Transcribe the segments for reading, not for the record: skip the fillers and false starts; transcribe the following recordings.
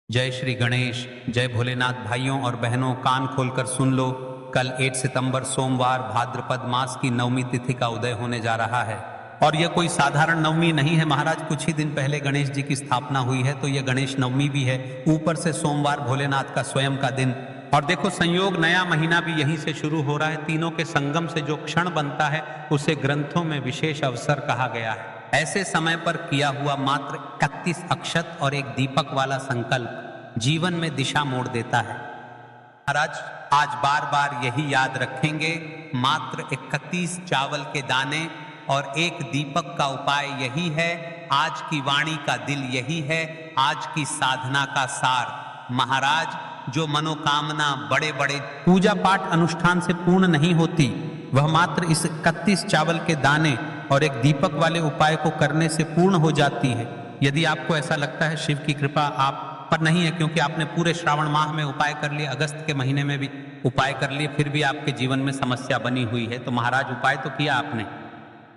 जय श्री गणेश, जय भोलेनाथ। भाइयों और बहनों, कान खोलकर सुन लो। कल 8 सितंबर सोमवार भाद्रपद मास की नवमी तिथि का उदय होने जा रहा है। और यह कोई साधारण नवमी नहीं है महाराज। कुछ ही दिन पहले गणेश जी की स्थापना हुई है, तो यह गणेश नवमी भी है। ऊपर से सोमवार भोलेनाथ का स्वयं का दिन। और देखो संयोग, नया महीना भी यहीं से शुरू हो रहा है। तीनों के संगम से जो क्षण बनता है उसे ग्रंथों में विशेष अवसर कहा गया है। ऐसे समय पर किया हुआ मात्र 31 अक्षत और एक दीपक वाला संकल्प जीवन में दिशा मोड़ देता है। महाराज आज बार बार यही याद रखेंगे, मात्र 31 चावल के दाने और एक दीपक का उपाय यही है। आज की वाणी का दिल यही है, आज की साधना का सार। महाराज जो मनोकामना बड़े बड़े पूजा पाठ अनुष्ठान से पूर्ण नहीं होती, वह मात्र इस 31 चावल के दाने और एक दीपक वाले उपाय को करने से पूर्ण हो जाती है। यदि आपको ऐसा लगता है शिव की कृपा आप पर नहीं है, क्योंकि आपने पूरे श्रावण माह में उपाय कर लिए, अगस्त के महीने में भी उपाय कर लिए, फिर भी आपके जीवन में समस्या बनी हुई है, तो महाराज उपाय तो किया आपने,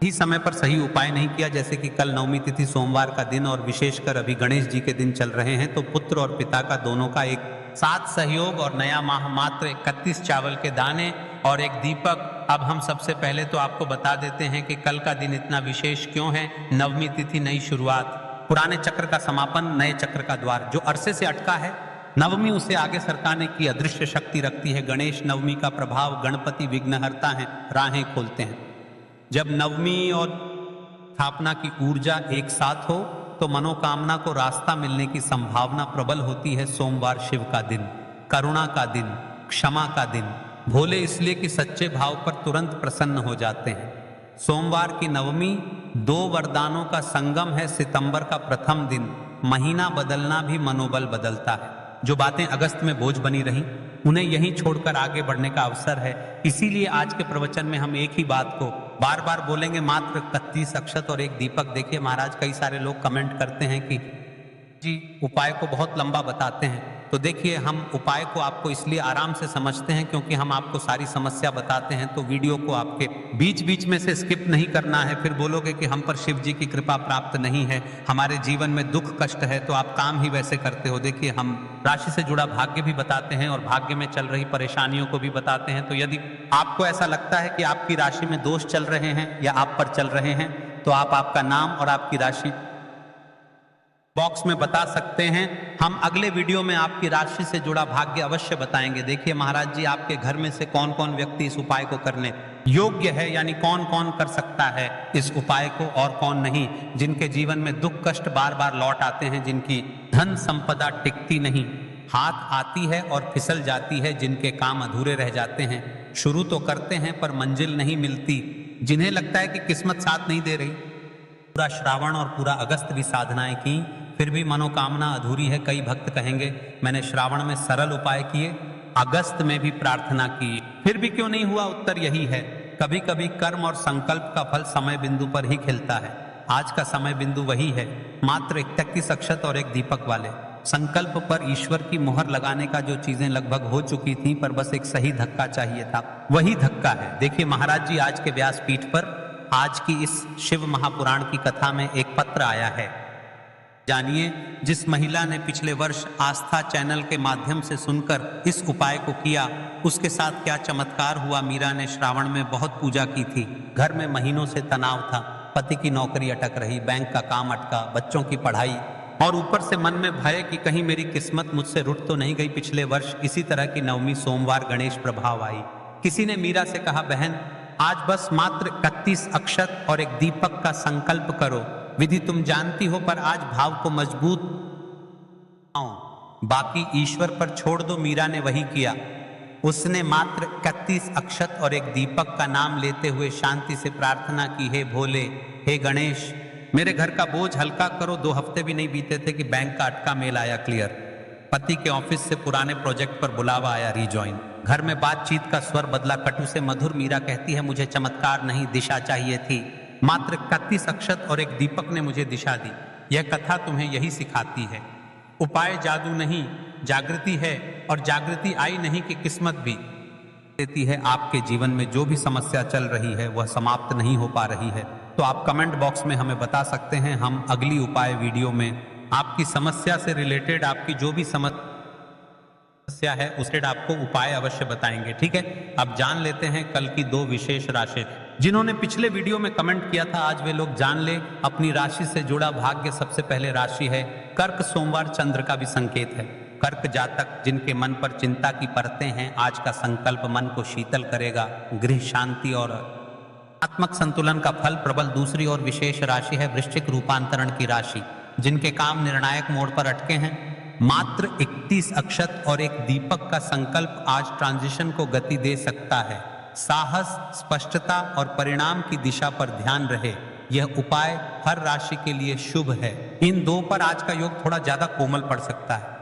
ही समय पर सही उपाय नहीं किया। जैसे कि कल नवमी तिथि सोमवार का दिन और विशेषकर अभी गणेश जी के दिन चल रहे हैं, तो पुत्र और पिता का दोनों का एक साथ सहयोग और नया माह मात्र 31 चावल के दाने और एक दीपक। अब हम सबसे पहले तो आपको बता देते हैं कि कल का दिन इतना विशेष क्यों है। नवमी तिथि नई शुरुआत, पुराने चक्र का समापन, नए चक्र का द्वार। जो अरसे से अटका है, नवमी उसे आगे सरकाने की अदृश्य शक्ति रखती है। गणेश नवमी का प्रभाव, गणपति विघ्नहर्ता हैं, राहें खोलते हैं। जब नवमी और स्थापना की ऊर्जा एक साथ हो तो मनोकामना को रास्ता मिलने की संभावना प्रबल होती है। सोमवार शिव का दिन, करुणा का दिन, क्षमा का दिन। भोले इसलिए कि सच्चे भाव पर तुरंत प्रसन्न हो जाते हैं। सोमवार की नवमी 2 वरदानों का संगम है। सितंबर का प्रथम दिन, महीना बदलना भी मनोबल बदलता है। जो बातें अगस्त में बोझ बनी रहीं, उन्हें यहीं छोड़कर आगे बढ़ने का अवसर है। इसीलिए आज के प्रवचन में हम एक ही बात को बार बार बोलेंगे, मात्र 31 अक्षत और एक दीपक। देखिए महाराज, कई सारे लोग कमेंट करते हैं कि जी उपाय को बहुत लंबा बताते हैं, तो देखिए हम उपाय को आपको इसलिए आराम से समझते हैं क्योंकि हम आपको सारी समस्या बताते हैं। तो वीडियो को आपके बीच बीच में से स्किप नहीं करना है। फिर बोलोगे कि हम पर शिव जी की कृपा प्राप्त नहीं है, हमारे जीवन में दुख कष्ट है, तो आप काम ही वैसे करते हो। देखिए हम राशि से जुड़ा भाग्य भी बताते हैं और भाग्य में चल रही परेशानियों को भी बताते हैं। तो यदि आपको ऐसा लगता है कि आपकी राशि में दोष चल रहे हैं या आप पर चल रहे हैं, तो आप आपका नाम और आपकी राशि बॉक्स में बता सकते हैं। हम अगले वीडियो में आपकी राशि से जुड़ा भाग्य अवश्य बताएंगे। देखिए महाराज जी, आपके घर में से कौन कौन व्यक्ति इस उपाय को करने योग्य है, यानी कौन कौन कर सकता है इस उपाय को और कौन नहीं। जिनके जीवन में दुख कष्ट बार बार लौट आते हैं, जिनकी धन संपदा टिकती नहीं, हाथ आती है और फिसल जाती है, जिनके काम अधूरे रह जाते हैं, शुरू तो करते हैं पर मंजिल नहीं मिलती, जिन्हें लगता है कि किस्मत साथ नहीं दे रही। पूरा श्रावण और पूरा अगस्त भी साधनाएं की, फिर भी मनोकामना अधूरी है। कई भक्त कहेंगे मैंने श्रावण में सरल उपाय किए, अगस्त में भी प्रार्थना की, फिर भी क्यों नहीं हुआ। उत्तर यही है, कभी कभी कर्म और संकल्प का फल समय बिंदु पर ही खिलता है। आज का समय बिंदु वही है, मात्र 31 अक्षत और एक दीपक वाले संकल्प पर ईश्वर की मुहर लगाने का जो चीजें लगभग हो चुकी थी, पर बस एक सही धक्का चाहिए था, वही धक्का है। देखिए महाराज जी, आज के व्यासपीठ पर आज की इस शिव महापुराण की कथा में एक पत्र आया है। जानिए, जिस महिला ने पिछले वर्ष आस्था चैनल के माध्यम से सुनकर इस उपाय को किया, उसके साथ क्या चमत्कार हुआ। मीरा ने श्रावण में बहुत पूजा की थी, घर में महीनों से तनाव था, पति की नौकरी अटक रही, बैंक का काम अटका, बच्चों की पढ़ाई, और ऊपर से मन में भय कि कहीं मेरी किस्मत मुझसे रुट तो नहीं गई। पिछले वर्ष इसी तरह की नवमी सोमवार गणेश प्रभाव आई। किसी ने मीरा से कहा, बहन आज बस मात्र 31 अक्षत और एक दीपक का संकल्प करो। विधि तुम जानती हो, पर आज भाव को मजबूत बाकी ईश्वर पर छोड़ दो। मीरा ने वही किया। उसने मात्र 31 अक्षत और एक दीपक का नाम लेते हुए शांति से प्रार्थना की, हे भोले, हे गणेश, मेरे घर का बोझ हल्का करो। 2 हफ्ते भी नहीं बीते थे कि बैंक का अटका मेल आया क्लियर, पति के ऑफिस से पुराने प्रोजेक्ट पर बुलावा आया रिजॉइन, घर में बातचीत का स्वर बदला, कटु से मधुर। मीरा कहती है, मुझे चमत्कार नहीं, दिशा चाहिए थी। मात्र 31 अक्षत और एक दीपक ने मुझे दिशा दी। यह कथा तुम्हें यही सिखाती है, उपाय जादू नहीं, जागृति है, और जागृति आई नहीं कि किस्मत भी देती है। आपके जीवन में जो भी समस्या चल रही है वह समाप्त नहीं हो पा रही है, तो आप कमेंट बॉक्स में हमें बता सकते हैं। हम अगली उपाय वीडियो में आपकी समस्या से रिलेटेड आपकी जो भी समस्या है उससे आपको उपाय अवश्य बताएंगे। ठीक है, अब जान लेते हैं कल की 2 विशेष राशि। जिन्होंने पिछले वीडियो में कमेंट किया था आज वे लोग जान ले अपनी राशि से जुड़ा भाग्य। सबसे पहले राशि है कर्क। सोमवार चंद्र का भी संकेत है। कर्क जातक जिनके मन पर चिंता की परतें हैं, आज का संकल्प मन को शीतल करेगा। गृह शांति और आत्मक संतुलन का फल प्रबल। दूसरी और विशेष राशि है वृश्चिक, रूपांतरण की राशि। जिनके काम निर्णायक मोड़ पर अटके हैं, मात्र 31 अक्षत और एक दीपक का संकल्प आज ट्रांजिशन को गति दे सकता है। साहस, स्पष्टता और परिणाम की दिशा पर ध्यान रहे। यह उपाय हर राशि के लिए शुभ है। इन 2 पर आज का योग थोड़ा ज्यादा कोमल पड़ सकता है।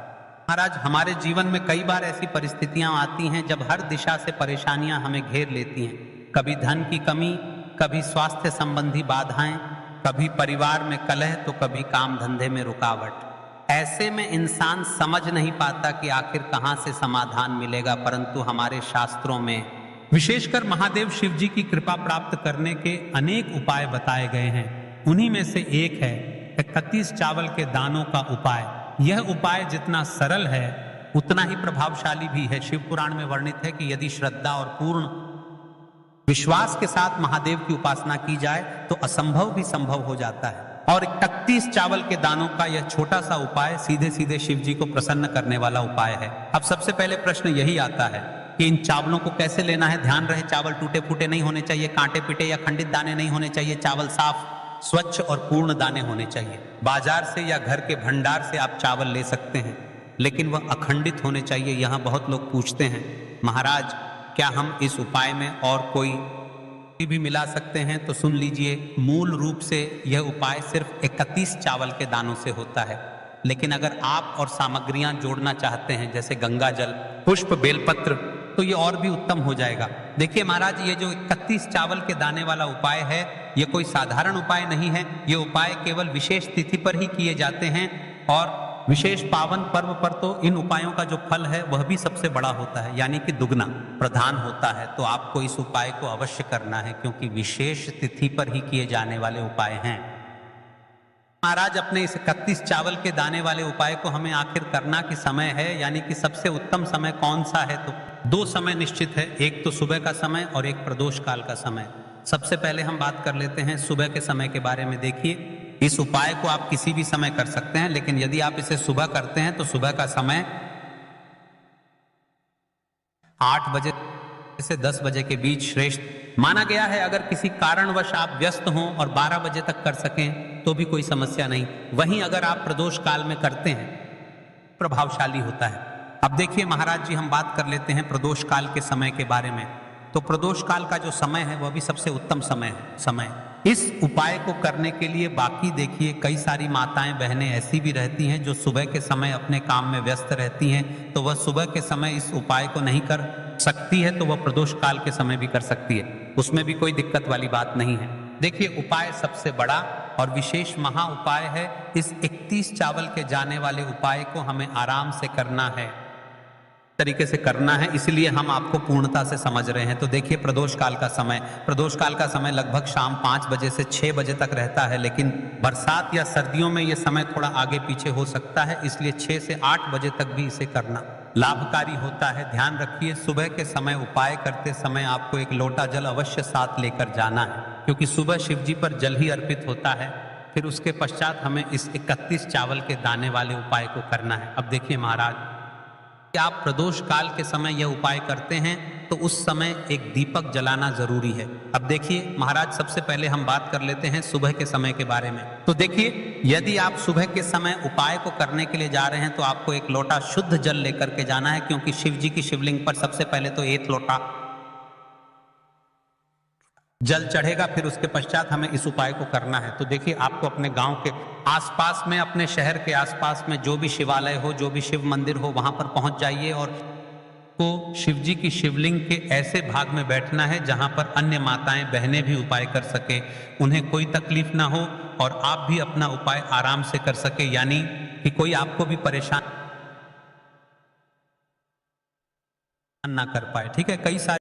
महाराज, हमारे जीवन में कई बार ऐसी परिस्थितियां आती हैं जब हर दिशा से परेशानियां हमें घेर लेती हैं। कभी धन की कमी, कभी स्वास्थ्य संबंधी बाधाएं, कभी परिवार में कलह, तो कभी काम धंधे में रुकावट। ऐसे में इंसान समझ नहीं पाता कि आखिर कहां से समाधान मिलेगा, परंतु हमारे शास्त्रों में विशेषकर महादेव शिव जी की कृपा प्राप्त करने के अनेक उपाय बताए गए हैं। उन्हीं में से एक है 31 चावल के दानों का उपाय। यह उपाय जितना सरल है उतना ही प्रभावशाली भी है। शिव पुराण में वर्णित है कि यदि श्रद्धा और पूर्ण विश्वास के साथ महादेव की उपासना की जाए तो असंभव भी संभव हो जाता है। और 31 चावल के दानों का यह छोटा सा उपाय सीधे सीधे शिव जी को प्रसन्न करने वाला उपाय है। अब सबसे पहले प्रश्न यही आता है कि इन चावलों को कैसे लेना है। ध्यान रहे, चावल टूटे फूटे नहीं होने चाहिए, कांटे पिटे या खंडित दाने नहीं होने चाहिए। चावल साफ, स्वच्छ और पूर्ण दाने होने चाहिए। बाजार से या घर के भंडार से आप चावल ले सकते हैं, लेकिन वह अखंडित होने चाहिए। यहाँ बहुत लोग पूछते हैं, महाराज क्या हम इस उपाय में और कोई भी मिला सकते हैं? तो सुन लीजिए, मूल रूप से यह उपाय सिर्फ 31 चावल के दानों से होता है। लेकिन अगर आप और सामग्रियां जोड़ना चाहते हैं जैसे गंगा जल, पुष्प, बेलपत्र, तो ये और भी उत्तम हो जाएगा। देखिए महाराज, ये जो 31 चावल के दाने वाला उपाय है, ये कोई साधारण उपाय नहीं है। ये उपाय केवल विशेष तिथि पर ही किए जाते हैं और विशेष पावन पर्व पर तो इन उपायों का जो फल है वह भी सबसे बड़ा होता है, यानी कि दुगना प्रधान होता है। तो आपको इस उपाय को अवश्य करना है क्योंकि विशेष तिथि पर ही किए जाने वाले उपाय हैं। महाराज, अपने इस 31 चावल के दाने वाले उपाय को हमें आखिर करना कि समय है, यानी कि सबसे उत्तम समय कौन सा है? तो 2 समय निश्चित है, एक तो सुबह का समय और एक प्रदोष काल का समय। सबसे पहले हम बात कर लेते हैं सुबह के समय के बारे में। देखिए, इस उपाय को आप किसी भी समय कर सकते हैं, लेकिन यदि आप इसे सुबह करते हैं तो सुबह का समय 8 बजे से 10 बजे के बीच श्रेष्ठ माना गया है। अगर किसी कारणवश आप व्यस्त हों और 12 बजे तक कर सकें तो भी कोई समस्या नहीं। वहीं अगर आप प्रदोष काल में करते हैं प्रभावशाली होता है। अब देखिए महाराज जी, हम बात कर लेते हैं प्रदोष काल के समय के बारे में। तो प्रदोष काल का जो समय है वह भी सबसे उत्तम समय इस उपाय को करने के लिए। बाकी देखिए, कई सारी माताएं बहनें ऐसी भी रहती हैं जो सुबह के समय अपने काम में व्यस्त रहती हैं, तो वह सुबह के समय इस उपाय को नहीं कर सकती है, तो वह प्रदोष काल के समय भी कर सकती है। उसमें भी कोई दिक्कत वाली बात नहीं है। देखिए, उपाय सबसे बड़ा और विशेष महा उपाय है। इस 31 चावल के जाने वाले उपाय को हमें आराम से करना है, तरीके से करना है, इसलिए हम आपको पूर्णता से समझ रहे हैं। तो देखिए, प्रदोष काल का समय लगभग शाम 5 बजे से 6 बजे तक रहता है, लेकिन बरसात या सर्दियों में यह समय थोड़ा आगे पीछे हो सकता है, इसलिए 6 से 8 बजे तक भी इसे करना लाभकारी होता है। ध्यान रखिए, सुबह के समय उपाय करते समय आपको एक लोटा जल अवश्य साथ लेकर जाना है, क्योंकि सुबह शिव जी पर जल ही अर्पित होता है। फिर उसके पश्चात हमें इस 31 चावल के दाने वाले उपाय को करना है। अब देखिए महाराज, कि आप प्रदोष काल के समय यह उपाय करते हैं तो उस समय एक दीपक जलाना जरूरी है। अब देखिए महाराज, सबसे पहले हम बात कर लेते हैं सुबह के समय के बारे में। तो देखिए, यदि आप सुबह के समय उपाय को करने के लिए जा रहे हैं तो आपको एक लोटा शुद्ध जल लेकर के जाना है, क्योंकि शिव जी की शिवलिंग पर सबसे पहले तो 1 लोटा जल चढ़ेगा, फिर उसके पश्चात हमें इस उपाय को करना है। तो देखिए, आपको अपने गांव के आसपास में, अपने शहर के आसपास में जो भी शिवालय हो, जो भी शिव मंदिर हो, वहां पर पहुंच जाइए और को शिव जी की शिवलिंग के ऐसे भाग में बैठना है जहां पर अन्य माताएं बहनें भी उपाय कर सके, उन्हें कोई तकलीफ ना हो और आप भी अपना उपाय आराम से कर सके, यानी कि कोई आपको भी परेशान ना कर पाए। ठीक है, कई सारे